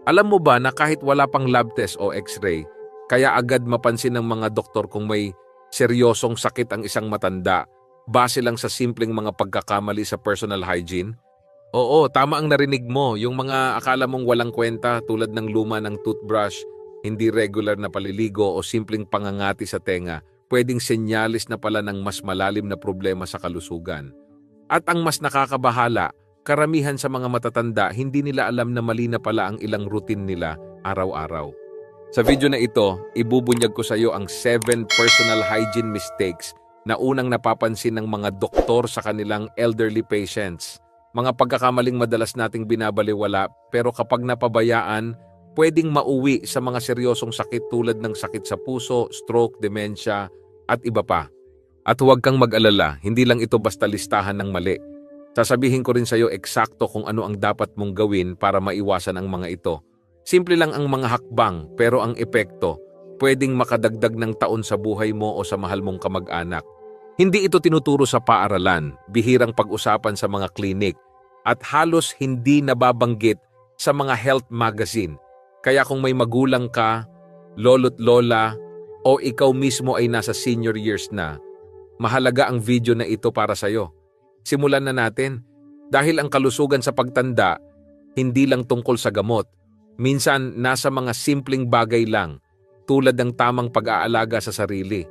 Alam mo ba na kahit wala pang lab test o x-ray, kaya agad mapansin ng mga doktor kung may seryosong sakit ang isang matanda base lang sa simpleng mga pagkakamali sa personal hygiene? Oo, tama ang narinig mo. Yung mga akala mong walang kwenta tulad ng luma ng toothbrush, hindi regular na paliligo o simpleng pangangati sa tenga, pwedeng senyalis na pala ng mas malalim na problema sa kalusugan. At ang mas nakakabahala, karamihan sa mga matatanda hindi nila alam na mali na pala ang ilang routine nila araw-araw. Sa video na ito, ibubunyag ko sa iyo ang 7 personal hygiene mistakes na unang napapansin ng mga doktor sa kanilang elderly patients. Mga pagkakamaling madalas nating binabaliwala pero kapag napabayaan, pwedeng mauwi sa mga seryosong sakit tulad ng sakit sa puso, stroke, dementia at iba pa. At huwag kang mag-alala, hindi lang ito basta listahan ng mali. Sasabihin ko rin sa iyo eksakto kung ano ang dapat mong gawin para maiwasan ang mga ito. Simple lang ang mga hakbang pero ang epekto, pwedeng makadagdag ng taon sa buhay mo o sa mahal mong kamag-anak. Hindi ito tinuturo sa paaralan, bihirang pag-usapan sa mga klinik, at halos hindi nababanggit sa mga health magazine. Kaya kung may magulang ka, lolo't lola, o ikaw mismo ay nasa senior years na, mahalaga ang video na ito para sa'yo. Simulan na natin. Dahil ang kalusugan sa pagtanda, hindi lang tungkol sa gamot. Minsan, nasa mga simpleng bagay lang, tulad ng tamang pag-aalaga sa sarili.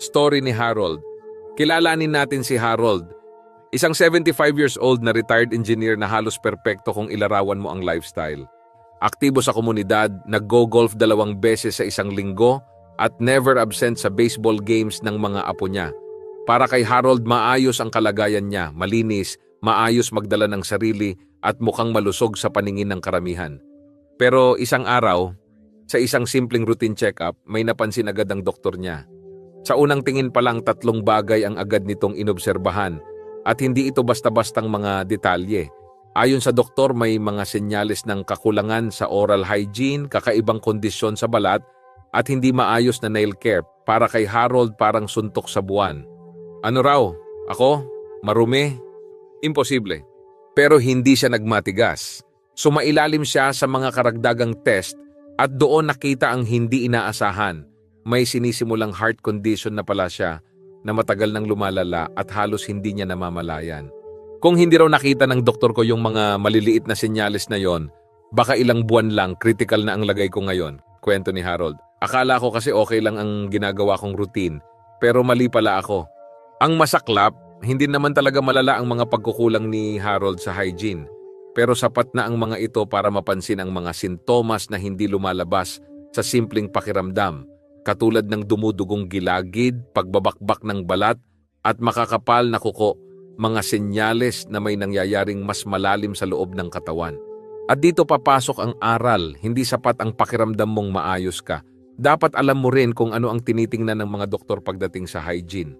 Story ni Harold. Kilalanin natin si Harold. Isang 75 years old na retired engineer na halos perpekto kung ilarawan mo ang lifestyle. Aktibo sa komunidad, nag-go-golf 2 beses sa isang linggo at never absent sa baseball games ng mga apo niya. Para kay Harold, maayos ang kalagayan niya, malinis, maayos magdala ng sarili at mukhang malusog sa paningin ng karamihan. Pero isang araw, sa isang simpleng routine check-up, may napansin agad ang doktor niya. Sa unang tingin pa lang 3 bagay ang agad nitong inobserbahan at hindi ito basta-bastang mga detalye. Ayon sa doktor, may mga senyales ng kakulangan sa oral hygiene, kakaibang kondisyon sa balat at hindi maayos na nail care. Para kay Harold, parang suntok sa buwan. Ano raw? Ako? Marumi? Imposible. Pero hindi siya nagmatigas. Sumailalim siya sa mga karagdagang test at doon nakita ang hindi inaasahan. May sinisimulang heart condition na pala siya na matagal nang lumalala at halos hindi niya namamalayan. Kung hindi raw nakita ng doktor ko yung mga maliliit na senyales na yon, baka ilang buwan lang critical na ang lagay ko ngayon, kwento ni Harold. Akala ko kasi okay lang ang ginagawa kong routine, pero mali pala ako. Ang masaklap, hindi naman talaga malala ang mga pagkukulang ni Harold sa hygiene. Pero sapat na ang mga ito para mapansin ang mga sintomas na hindi lumalabas sa simpleng pakiramdam, katulad ng dumudugong gilagid, pagbabakbak ng balat, at makakapal na kuko, mga senyales na may nangyayaring mas malalim sa loob ng katawan. At dito papasok ang aral, hindi sapat ang pakiramdam mong maayos ka. Dapat alam mo rin kung ano ang tinitingnan ng mga doktor pagdating sa hygiene.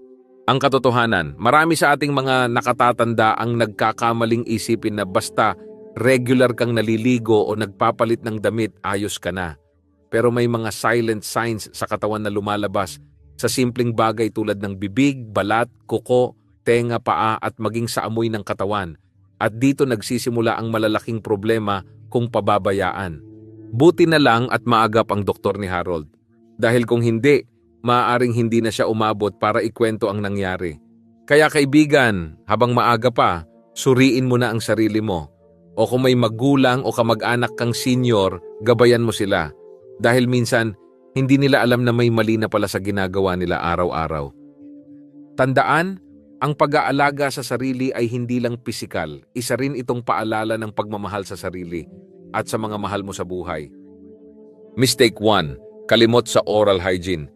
Ang katotohanan, marami sa ating mga nakatatanda ang nagkakamaling isipin na basta regular kang naliligo o nagpapalit ng damit, ayos ka na. Pero may mga silent signs sa katawan na lumalabas sa simpleng bagay tulad ng bibig, balat, kuko, tenga, paa at maging sa amoy ng katawan. At dito nagsisimula ang malalaking problema kung pababayaan. Buti na lang at maagap ang doktor ni Harold. Dahil kung hindi, maaaring hindi na siya umabot para ikwento ang nangyari. Kaya kaibigan, habang maaga pa, suriin mo na ang sarili mo. O kung may magulang o kamag-anak kang senior, gabayan mo sila. Dahil minsan, hindi nila alam na may mali na pala sa ginagawa nila araw-araw. Tandaan, ang pag-aalaga sa sarili ay hindi lang pisikal. Isa rin itong paalala ng pagmamahal sa sarili at sa mga mahal mo sa buhay. Mistake 1. Kalimot sa oral hygiene.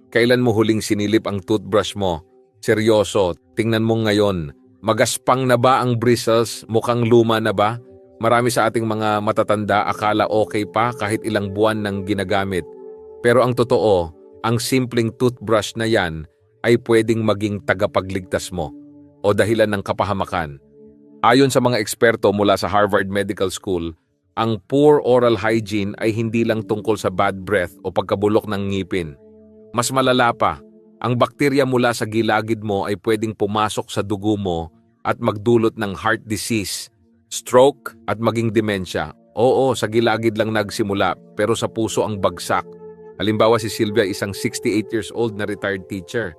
Kailan mo huling sinilip ang toothbrush mo? Seryoso, tingnan mo ngayon. Magaspang na ba ang bristles? Mukhang luma na ba? Marami sa ating mga matatanda akala okay pa kahit ilang buwan nang ginagamit. Pero ang totoo, ang simpleng toothbrush na yan ay pwedeng maging tagapagligtas mo o dahilan ng kapahamakan. Ayon sa mga eksperto mula sa Harvard Medical School, ang poor oral hygiene ay hindi lang tungkol sa bad breath o pagkabulok ng ngipin. Mas malala pa, ang bakterya mula sa gilagid mo ay pwedeng pumasok sa dugo mo at magdulot ng heart disease, stroke at maging dementia Oo, sa gilagid lang nagsimula, pero sa puso ang bagsak. Halimbawa si Sylvia, isang 68 years old na retired teacher.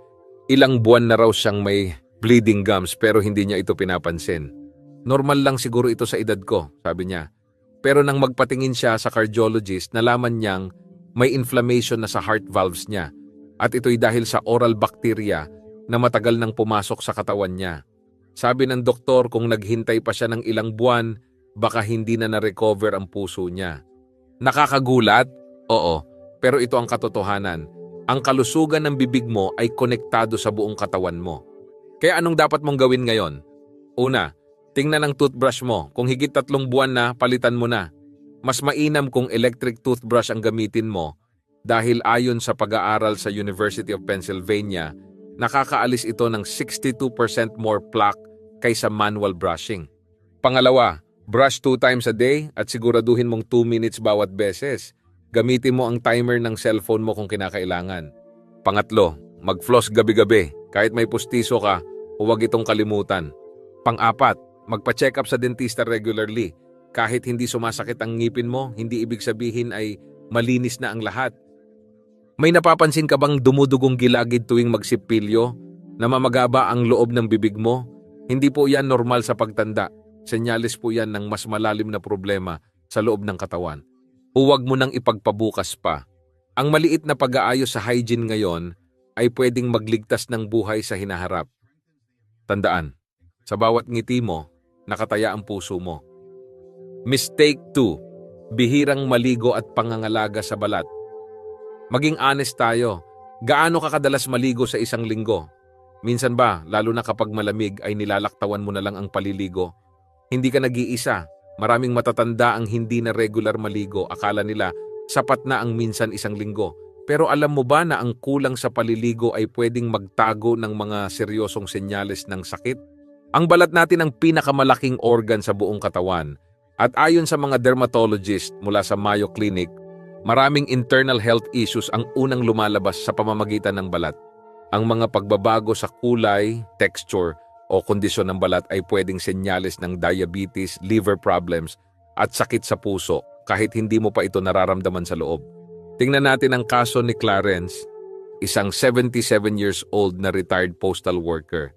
Ilang buwan na raw siyang may bleeding gums pero hindi niya ito pinapansin. Normal lang siguro ito sa edad ko, sabi niya. Pero nang magpatingin siya sa cardiologist, nalaman niyang may inflammation na sa heart valves niya. At ito'y dahil sa oral bacteria na matagal nang pumasok sa katawan niya. Sabi ng doktor kung naghintay pa siya ng ilang buwan, baka hindi na na-recover ang puso niya. Nakakagulat? Oo, pero ito ang katotohanan. Ang kalusugan ng bibig mo ay konektado sa buong katawan mo. Kaya anong dapat mong gawin ngayon? Una, tingnan ang toothbrush mo. Kung higit 3 buwan na, palitan mo na. Mas mainam kung electric toothbrush ang gamitin mo dahil ayon sa pag-aaral sa University of Pennsylvania, nakakaalis ito ng 62% more plaque kaysa manual brushing. Pangalawa, brush 2 times a day at siguraduhin mong 2 minutes bawat beses. Gamitin mo ang timer ng cellphone mo kung kinakailangan. Pangatlo, mag-floss gabi-gabi. Kahit may pustiso ka, huwag itong kalimutan. Pang-apat, magpa-check up sa dentista regularly. Kahit hindi sumasakit ang ngipin mo, hindi ibig sabihin ay malinis na ang lahat. May napapansin ka bang dumudugong gilagid tuwing magsipilyo? Namamagaba ang loob ng bibig mo? Hindi po yan normal sa pagtanda. Senyales po yan ng mas malalim na problema sa loob ng katawan. Huwag mo nang ipagpabukas pa. Ang maliit na pag-aayos sa hygiene ngayon ay pwedeng magligtas ng buhay sa hinaharap. Tandaan, sa bawat ngiti mo, nakataya ang puso mo. Mistake 2. Bihirang maligo at pangangalaga sa balat. Maging honest tayo, gaano ka kadalas maligo sa isang linggo? Minsan ba, lalo na kapag malamig ay nilalaktawan mo na lang ang paliligo? Hindi ka nag-iisa. Maraming matatanda ang hindi na regular maligo. Akala nila sapat na ang minsan isang linggo. Pero alam mo ba na ang kulang sa paliligo ay pwedeng magtago ng mga seryosong senyales ng sakit? Ang balat natin ang pinakamalaking organ sa buong katawan. At ayon sa mga dermatologist mula sa Mayo Clinic, maraming internal health issues ang unang lumalabas sa pamamagitan ng balat. Ang mga pagbabago sa kulay, texture, o kondisyon ng balat ay pwedeng senyales ng diabetes, liver problems, at sakit sa puso kahit hindi mo pa ito nararamdaman sa loob. Tingnan natin ang kaso ni Clarence, isang 77 years old na retired postal worker.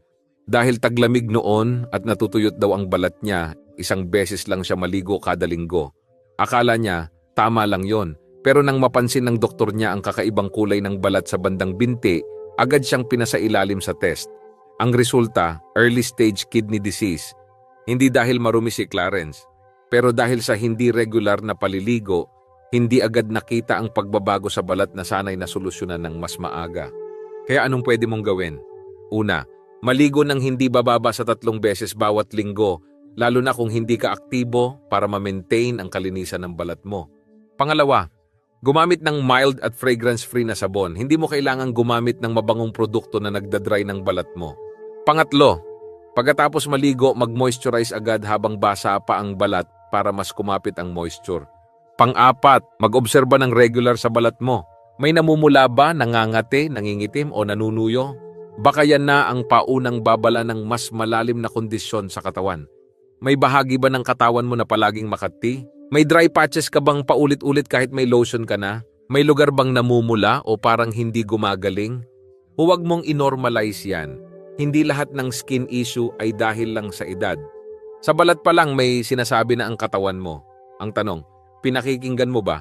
Dahil taglamig noon at natutuyot daw ang balat niya, isang beses lang siya maligo kada linggo. Akala niya, tama lang yon. Pero nang mapansin ng doktor niya ang kakaibang kulay ng balat sa bandang binti, agad siyang pinasailalim sa test. Ang resulta, early stage kidney disease. Hindi dahil marumi si Clarence, pero dahil sa hindi regular na paliligo, hindi agad nakita ang pagbabago sa balat na sanay na solusyonan ng mas maaga. Kaya anong pwede mong gawin? Una, maligo ng hindi bababa sa 3 beses bawat linggo, lalo na kung hindi ka aktibo para ma-maintain ang kalinisan ng balat mo. Pangalawa, gumamit ng mild at fragrance-free na sabon. Hindi mo kailangang gumamit ng mabangong produkto na nagdadry ng balat mo. Pangatlo, pagkatapos maligo, mag-moisturize agad habang basa pa ang balat para mas kumapit ang moisture. Pang-apat, mag-obserba ng regular sa balat mo. May namumula ba, nangangati, nangingitim o nanunuyo? Baka yan na ang paunang babala ng mas malalim na kondisyon sa katawan. May bahagi ba ng katawan mo na palaging makati? May dry patches ka bang paulit-ulit kahit may lotion ka na? May lugar bang namumula o parang hindi gumagaling? Huwag mong inormalize yan. Hindi lahat ng skin issue ay dahil lang sa edad. Sa balat pa lang may sinasabi na ang katawan mo. Ang tanong, pinakikinggan mo ba?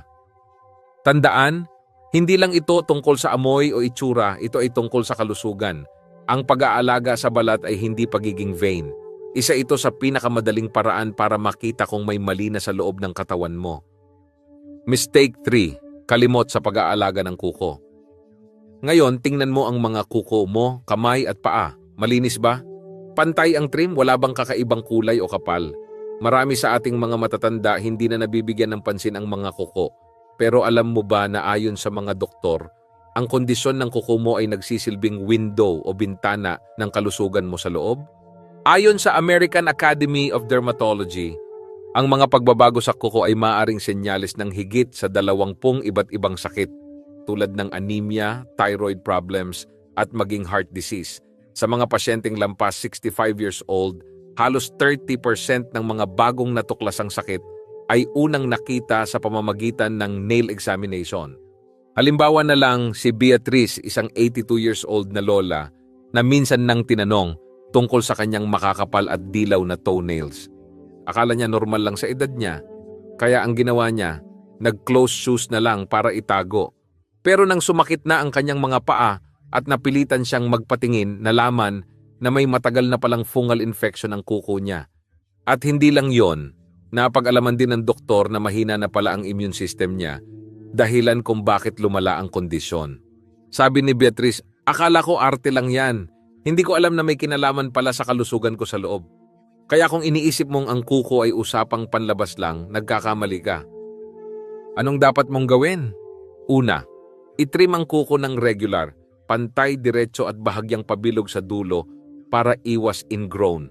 Tandaan, hindi lang ito tungkol sa amoy o itsura, ito ay tungkol sa kalusugan. Ang pag-aalaga sa balat ay hindi pagiging vain. Isa ito sa pinakamadaling paraan para makita kung may mali na sa loob ng katawan mo. Mistake 3. Kalimot sa pag-aalaga ng kuko. Ngayon, tingnan mo ang mga kuko mo, kamay at paa. Malinis ba? Pantay ang trim, wala bang kakaibang kulay o kapal? Marami sa ating mga matatanda hindi na nabibigyan ng pansin ang mga kuko. Pero alam mo ba na ayon sa mga doktor, ang kondisyon ng kuko mo ay nagsisilbing window o bintana ng kalusugan mo sa loob? Ayon sa American Academy of Dermatology, ang mga pagbabago sa kuko ay maaaring senyales ng higit sa 20 iba't ibang sakit tulad ng anemia, thyroid problems at maging heart disease. Sa mga pasyenteng lampas 65 years old, halos 30% ng mga bagong natuklasang sakit ay unang nakita sa pamamagitan ng nail examination. Halimbawa na lang si Beatrice, isang 82 years old na lola, na minsan nang tinanong tungkol sa kanyang makakapal at dilaw na toenails. Akala niya normal lang sa edad niya, kaya ang ginawa niya, nag-close shoes na lang para itago. Pero nang sumakit na ang kanyang mga paa at napilitan siyang magpatingin, nalaman na may matagal na palang fungal infection ang kuko niya. At hindi lang yon, napag-alaman din ng doktor na mahina na pala ang immune system niya, dahilan kung bakit lumala ang kondisyon. Sabi ni Beatrice, akala ko arte lang yan. Hindi ko alam na may kinalaman pala sa kalusugan ko sa loob. Kaya kung iniisip mong ang kuko ay usapang panlabas lang, nagkakamali ka. Anong dapat mong gawin? Una, itrim ang kuko ng regular, pantay, diretso at bahagyang pabilog sa dulo para iwas ingrown.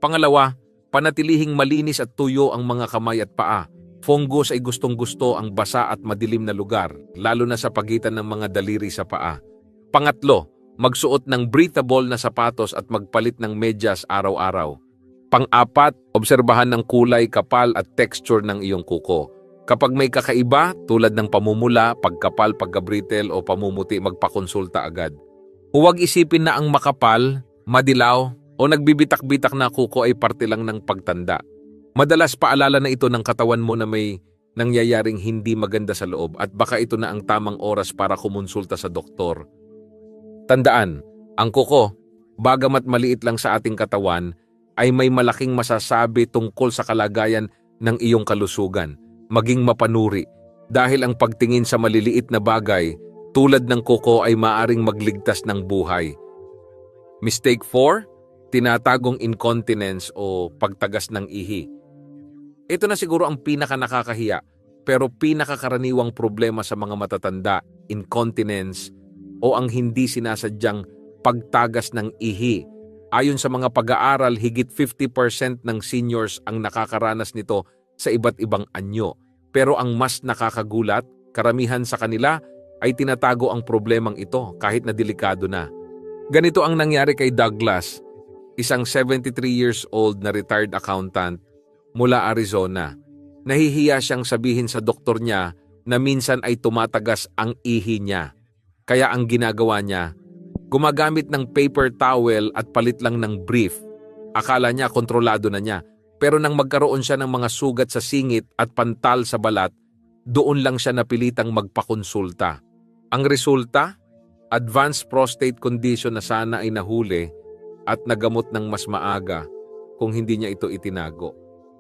Pangalawa, panatilihing malinis at tuyo ang mga kamay at paa. Fungus ay gustong-gusto ang basa at madilim na lugar, lalo na sa pagitan ng mga daliri sa paa. Pangatlo, magsuot ng breathable na sapatos at magpalit ng medyas araw-araw. Pang-apat, obserbahan ng kulay, kapal at texture ng iyong kuko. Kapag may kakaiba, tulad ng pamumula, pagkapal, pagkabrittle o pamumuti, magpakonsulta agad. Huwag isipin na ang makapal, madilaw o nagbibitak-bitak na kuko ay parte lang ng pagtanda. Madalas paalala na ito ng katawan mo na may nangyayaring hindi maganda sa loob at baka ito na ang tamang oras para kumonsulta sa doktor. Tandaan, ang kuko, bagamat maliit lang sa ating katawan, ay may malaking masasabi tungkol sa kalagayan ng iyong kalusugan. Maging mapanuri dahil ang pagtingin sa maliliit na bagay tulad ng kuko ay maaring magligtas ng buhay. Mistake 4, tinatagong incontinence o pagtagas ng ihi. Ito na siguro ang pinaka nakakahiya pero pinakakaraniwang problema sa mga matatanda, incontinence o ang hindi sinasadyang pagtagas ng ihi. Ayon sa mga pag-aaral, higit 50% ng seniors ang nakakaranas nito sa iba't ibang anyo. Pero ang mas nakakagulat, karamihan sa kanila ay tinatago ang problemang ito kahit na delikado na. Ganito ang nangyari kay Douglas, isang 73 years old na retired accountant mula Arizona. Nahihiya siyang sabihin sa doktor niya na minsan ay tumatagas ang ihi niya. Kaya ang ginagawa niya, gumagamit ng paper towel at palit lang ng brief. Akala niya kontrolado na niya. Pero nang magkaroon siya ng mga sugat sa singit at pantal sa balat, doon lang siya napilitang magpakonsulta. Ang resulta? Advanced prostate condition na sana ay nahuli at nagamot ng mas maaga kung hindi niya ito itinago.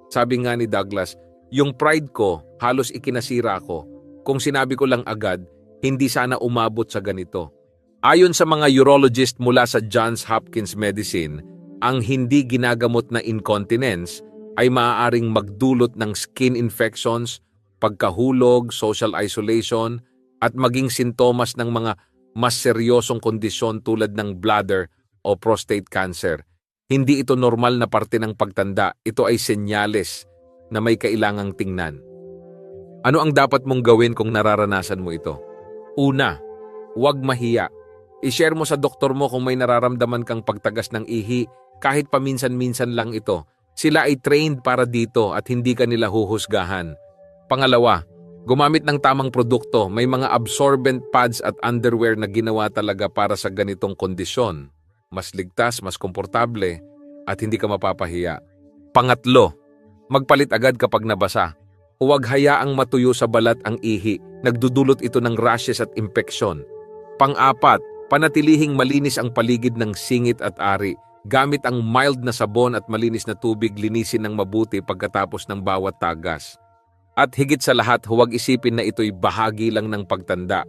Sabi nga ni Douglas, yung pride ko halos ikinasira ko. Kung sinabi ko lang agad, hindi sana umabot sa ganito. Ayon sa mga urologist mula sa Johns Hopkins Medicine, ang hindi ginagamot na incontinence ay maaaring magdulot ng skin infections, pagkahulog, social isolation, at maging sintomas ng mga mas seryosong kondisyon tulad ng bladder o prostate cancer. Hindi ito normal na parte ng pagtanda, ito ay senyales na may kailangang tingnan. Ano ang dapat mong gawin kung nararanasan mo ito? Una, huwag mahiya. I-share mo sa doktor mo kung may nararamdaman kang pagtagas ng ihi, kahit paminsan-minsan lang ito. Sila ay trained para dito at hindi ka nila huhusgahan. Pangalawa, gumamit ng tamang produkto. May mga absorbent pads at underwear na ginawa talaga para sa ganitong kondisyon. Mas ligtas, mas komportable, at hindi ka mapapahiya. Pangatlo, magpalit agad kapag nabasa. Huwag hayaang matuyo sa balat ang ihi. Nagdudulot ito ng rashes at impeksyon. Pang-apat, panatilihing malinis ang paligid ng singit at ari. Gamit ang mild na sabon at malinis na tubig, linisin ng mabuti pagkatapos ng bawat tagas. At higit sa lahat, huwag isipin na ito'y bahagi lang ng pagtanda.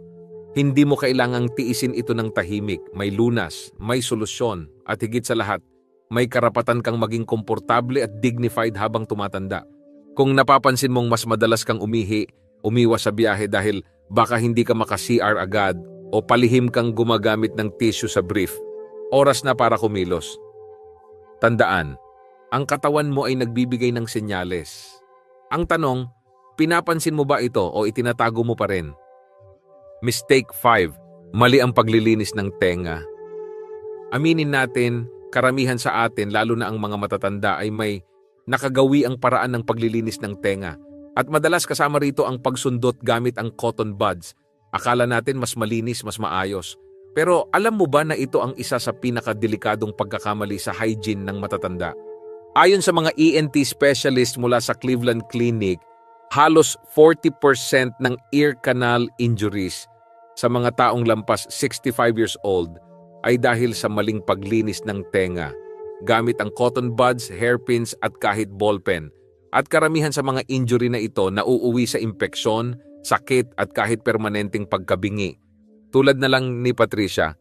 Hindi mo kailangang tiisin ito ng tahimik. May lunas, may solusyon, at higit sa lahat, may karapatan kang maging komportable at dignified habang tumatanda. Kung napapansin mong mas madalas kang umihi, umiwas sa biyahe dahil baka hindi ka maka-CR agad o palihim kang gumagamit ng tissue sa brief, oras na para kumilos. Tandaan, ang katawan mo ay nagbibigay ng senyales. Ang tanong, pinapansin mo ba ito o itinatago mo pa rin? Mistake 5, mali ang paglilinis ng tenga. Aminin natin, karamihan sa atin, lalo na ang mga matatanda, ay may nakagawi ang paraan ng paglilinis ng tenga. At madalas kasama rito ang pagsundot gamit ang cotton buds. Akala natin mas malinis, mas maayos. Pero alam mo ba na ito ang isa sa pinakadelikadong pagkakamali sa hygiene ng matatanda? Ayon sa mga ENT specialist mula sa Cleveland Clinic, halos 40% ng ear canal injuries sa mga taong lampas 65 years old ay dahil sa maling paglinis ng tenga gamit ang cotton buds, hairpins at kahit ballpen. At karamihan sa mga injury na ito nauuwi sa impeksyon, sakit at kahit permanenteng pagkabingi. Tulad na lang ni Patricia,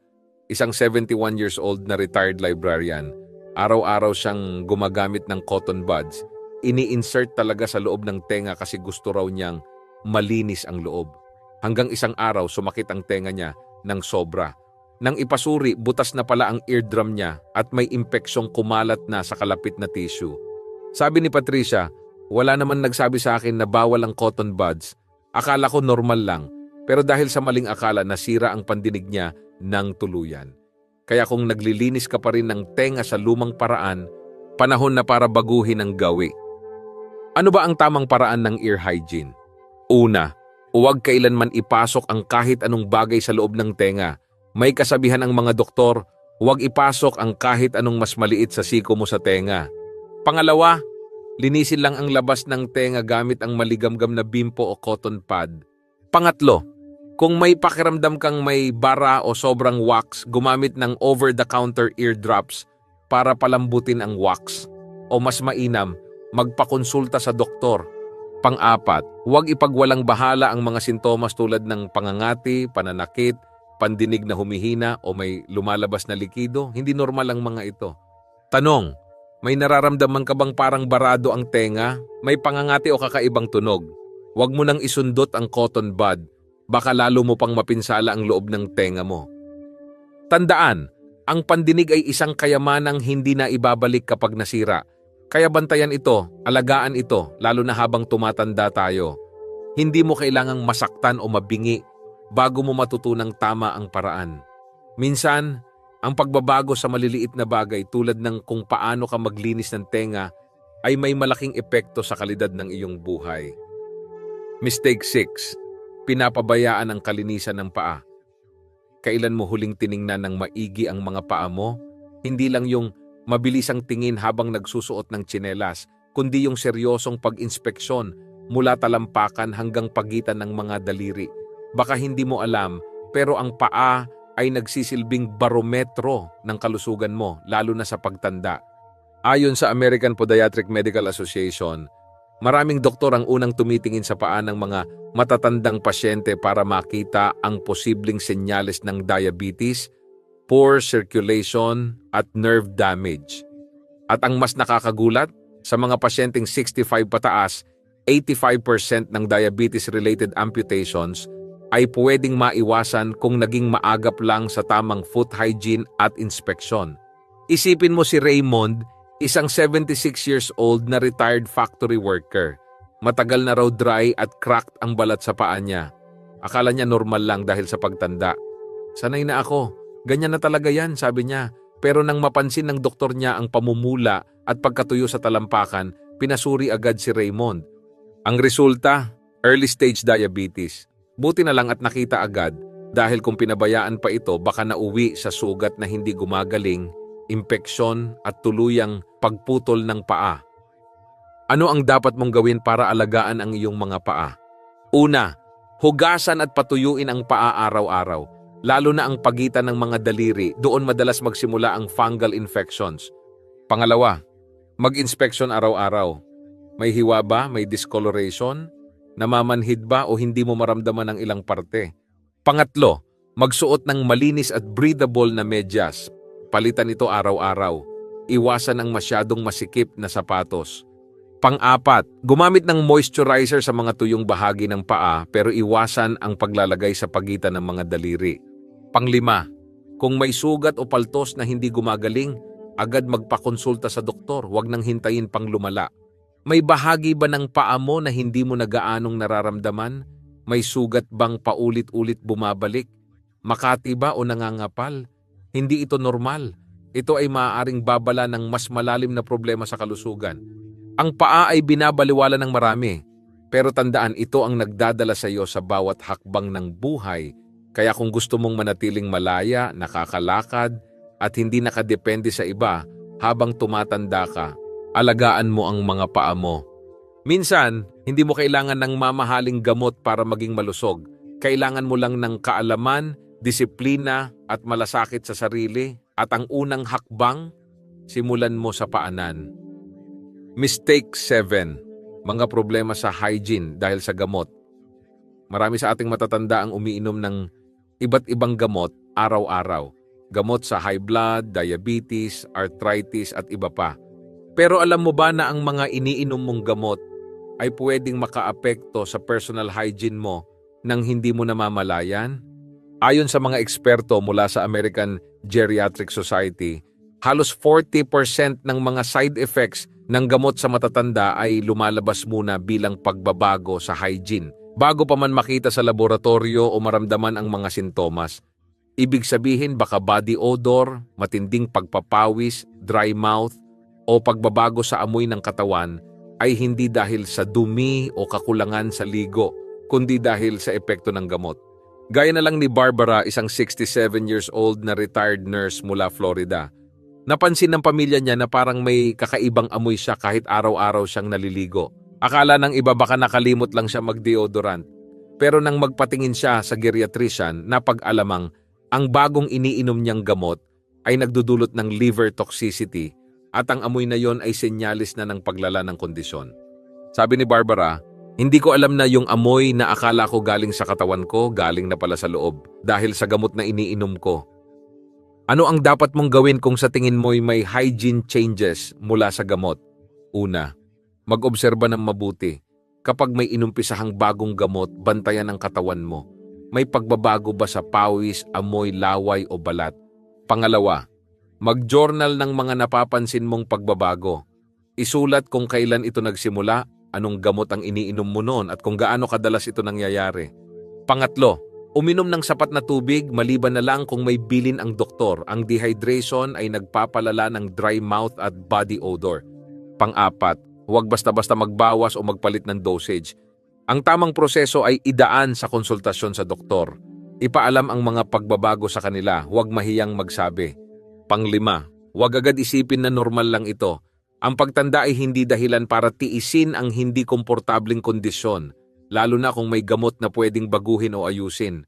isang 71 years old na retired librarian. Araw-araw siyang gumagamit ng cotton buds. Ini-insert talaga sa loob ng tenga kasi gusto raw niyang malinis ang loob. Hanggang isang araw sumakit ang tenga niya ng sobra. Nang ipasuri, butas na pala ang eardrum niya at may impeksyong kumalat na sa kalapit na tissue. Sabi ni Patricia, wala naman nagsabi sa akin na bawal ang cotton buds. Akala ko normal lang. Pero dahil sa maling akala, nasira ang pandinig niya ng tuluyan. Kaya kung naglilinis ka pa rin ng tenga sa lumang paraan, panahon na para baguhin ang gawi. Ano ba ang tamang paraan ng ear hygiene? Una, huwag kailanman ipasok ang kahit anong bagay sa loob ng tenga. May kasabihan ang mga doktor, huwag ipasok ang kahit anong mas maliit sa siko mo sa tenga. Pangalawa, linisin lang ang labas ng tenga gamit ang maligamgam na bimpo o cotton pad. Pangatlo, kung may pakiramdam kang may bara o sobrang wax, gumamit ng over-the-counter eardrops para palambutin ang wax. O mas mainam, magpakonsulta sa doktor. Pang-apat, huwag ipagwalang bahala ang mga sintomas tulad ng pangangati, pananakit, pandinig na humihina o may lumalabas na likido. Hindi normal ang mga ito. Tanong, may nararamdaman ka bang parang barado ang tenga? May pangangati o kakaibang tunog? Huwag mo nang isundot ang cotton bud. Baka lalo mo pang mapinsala ang loob ng tenga mo. Tandaan, ang pandinig ay isang kayamanang hindi na ibabalik kapag nasira. Kaya bantayan ito, alagaan ito, lalo na habang tumatanda tayo. Hindi mo kailangang masaktan o mabingi bago mo matutunang tama ang paraan. Minsan, ang pagbabago sa maliliit na bagay tulad ng kung paano ka maglinis ng tenga ay may malaking epekto sa kalidad ng iyong buhay. Mistake 6. Pinapabayaan ang kalinisan ng paa. Kailan mo huling tiningnan ng maigi ang mga paa mo? Hindi lang yung mabilis ang tingin habang nagsusuot ng tsinelas, kundi yung seryosong pag-inspeksyon mula talampakan hanggang pagitan ng mga daliri. Baka hindi mo alam, pero ang paa ay nagsisilbing barometro ng kalusugan mo, lalo na sa pagtanda. Ayon sa American Podiatric Medical Association, maraming doktor ang unang tumitingin sa paa ng mga matatandang pasyente para makita ang posibleng senyales ng diabetes, poor circulation at nerve damage. At ang mas nakakagulat, sa mga pasyenteng 65 pataas, 85% ng diabetes-related amputations ay pwedeng maiwasan kung naging maagap lang sa tamang foot hygiene at inspeksyon. Isipin mo si Raymond, isang 76 years old na retired factory worker. Matagal na raw dry at cracked ang balat sa paa niya. Akala niya normal lang dahil sa pagtanda. Sanay na ako. Ganyan na talaga yan, sabi niya. Pero nang mapansin ng doktor niya ang pamumula at pagkatuyo sa talampakan, pinasuri agad si Raymond. Ang resulta, early stage diabetes. Buti na lang at nakita agad dahil kung pinabayaan pa ito baka nauwi sa sugat na hindi gumagaling, impeksyon at tuluyang pagputol ng paa. Ano ang dapat mong gawin para alagaan ang iyong mga paa? Una, hugasan at patuyuin ang paa araw-araw, lalo na ang pagitan ng mga daliri, doon madalas magsimula ang fungal infections. Pangalawa, mag-inspeksyon araw-araw. May hiwa ba? May discoloration? Namamanhid ba o hindi mo maramdaman ang ilang parte? Pangatlo, magsuot ng malinis at breathable na medyas. Palitan ito araw-araw. Iwasan ang masyadong masikip na sapatos. Pang-apat, gumamit ng moisturizer sa mga tuyong bahagi ng paa pero iwasan ang paglalagay sa pagitan ng mga daliri. Pang-lima, kung may sugat o paltos na hindi gumagaling, agad magpakonsulta sa doktor, huwag nang hintayin pang lumala. May bahagi ba ng paa mo na hindi mo na gaanong nararamdaman? May sugat bang paulit-ulit bumabalik? Makati ba o nangangapal? Hindi ito normal. Ito ay maaaring babala ng mas malalim na problema sa kalusugan. Ang paa ay binabaliwala ng marami. Pero tandaan, ito ang nagdadala sa iyo sa bawat hakbang ng buhay. Kaya kung gusto mong manatiling malaya, nakakalakad, at hindi nakadepende sa iba habang tumatanda ka, alagaan mo ang mga paa mo. Minsan, hindi mo kailangan ng mamahaling gamot para maging malusog. Kailangan mo lang ng kaalaman, disiplina at malasakit sa sarili, at ang unang hakbang, simulan mo sa paanan. Mistake 7. Mga problema sa hygiene dahil sa gamot. Marami sa ating matatanda ang umiinom ng iba't ibang gamot araw-araw. Gamot sa high blood, diabetes, arthritis at iba pa. Pero alam mo ba na ang mga iniinom mong gamot ay pwedeng makaapekto sa personal hygiene mo nang hindi mo namamalayan? Ayon sa mga eksperto mula sa American Geriatric Society, halos 40% ng mga side effects ng gamot sa matatanda ay lumalabas muna bilang pagbabago sa hygiene bago pa man makita sa laboratorio o maramdaman ang mga sintomas. Ibig sabihin baka body odor, matinding pagpapawis, dry mouth o pagbabago sa amoy ng katawan ay hindi dahil sa dumi o kakulangan sa ligo, kundi dahil sa epekto ng gamot. Gaya na lang ni Barbara, isang 67 years old na retired nurse mula Florida. Napansin ng pamilya niya na parang may kakaibang amoy siya kahit araw-araw siyang naliligo. Akala ng iba baka nakalimot lang siya mag-deodorant. Pero nang magpatingin siya sa geriatrician, napag-alamang ang bagong iniinom niyang gamot ay nagdudulot ng liver toxicity at ang amoy na yon ay senyalis na ng paglala ng kondisyon. Sabi ni Barbara, hindi ko alam na yung amoy na akala ko galing sa katawan ko, galing na pala sa loob dahil sa gamot na iniinom ko. Ano ang dapat mong gawin kung sa tingin mo'y may hygiene changes mula sa gamot? Una, mag-obserba ng mabuti. Kapag may inumpisahang bagong gamot, bantayan ang katawan mo. May pagbabago ba sa pawis, amoy, laway o balat? Pangalawa, mag-journal ng mga napapansin mong pagbabago. Isulat kung kailan ito nagsimula, anong gamot ang iniinom mo noon at kung gaano kadalas ito nangyayari. Pangatlo, uminom ng sapat na tubig maliban na lang kung may bilin ang doktor. Ang dehydration ay nagpapalala ng dry mouth at body odor. Pang-apat, huwag basta-basta magbawas o magpalit ng dosage. Ang tamang proseso ay idaan sa konsultasyon sa doktor. Ipaalam ang mga pagbabago sa kanila, huwag mahiyang magsabi. Panglima, huwag agad isipin na normal lang ito. Ang pagtanda ay hindi dahilan para tiisin ang hindi komportabling kondisyon, lalo na kung may gamot na pwedeng baguhin o ayusin.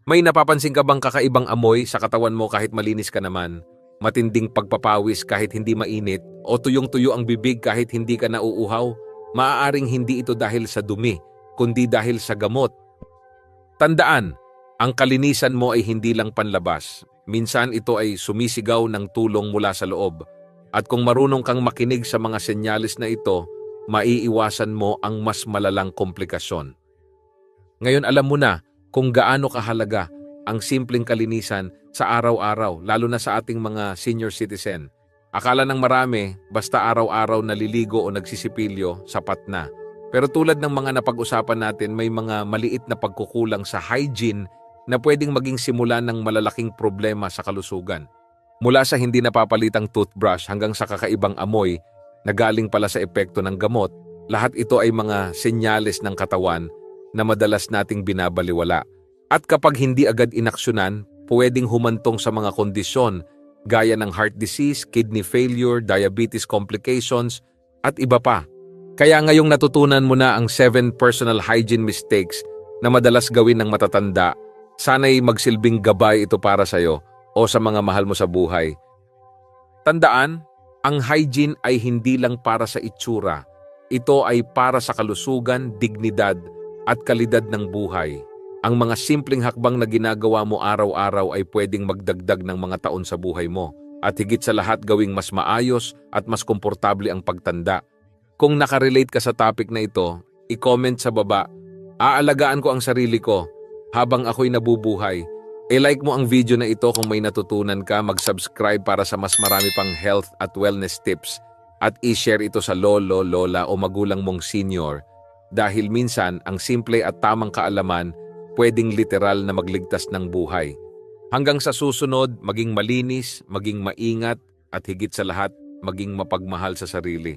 May napapansin ka bang kakaibang amoy sa katawan mo kahit malinis ka naman? Matinding pagpapawis kahit hindi mainit? O tuyong-tuyo ang bibig kahit hindi ka nauuhaw? Maaaring hindi ito dahil sa dumi, kundi dahil sa gamot. Tandaan, ang kalinisan mo ay hindi lang panlabas. Minsan ito ay sumisigaw ng tulong mula sa loob. At kung marunong kang makinig sa mga senyalis na ito, maiiwasan mo ang mas malalang komplikasyon. Ngayon alam mo na kung gaano kahalaga ang simpleng kalinisan sa araw-araw, lalo na sa ating mga senior citizen. Akala ng marami, basta araw-araw naliligo o nagsisipilyo, sapat na. Pero tulad ng mga napag-usapan natin, may mga maliit na pagkukulang sa hygiene na pwedeng maging simula ng malalaking problema sa kalusugan. Mula sa hindi napapalitang toothbrush hanggang sa kakaibang amoy na galing pala sa epekto ng gamot, lahat ito ay mga senyales ng katawan na madalas nating binabaliwala. At kapag hindi agad inaksyonan, pwedeng humantong sa mga kondisyon gaya ng heart disease, kidney failure, diabetes complications, at iba pa. Kaya ngayong natutunan mo na ang 7 personal hygiene mistakes na madalas gawin ng matatanda, sana'y magsilbing gabay ito para sa'yo o sa mga mahal mo sa buhay. Tandaan, ang hygiene ay hindi lang para sa itsura. Ito ay para sa kalusugan, dignidad at kalidad ng buhay. Ang mga simpleng hakbang na ginagawa mo araw-araw ay pwedeng magdagdag ng mga taon sa buhay mo. At higit sa lahat gawing mas maayos at mas komportable ang pagtanda. Kung nakarelate ka sa topic na ito, i-comment sa baba, aalagaan ko ang sarili ko habang ako'y nabubuhay. I-like mo ang video na ito kung may natutunan ka, mag-subscribe para sa mas marami pang health at wellness tips at i-share ito sa lolo, lola o magulang mong senior dahil minsan ang simple at tamang kaalaman pwedeng literal na magligtas ng buhay. Hanggang sa susunod, maging malinis, maging maingat at higit sa lahat, maging mapagmahal sa sarili.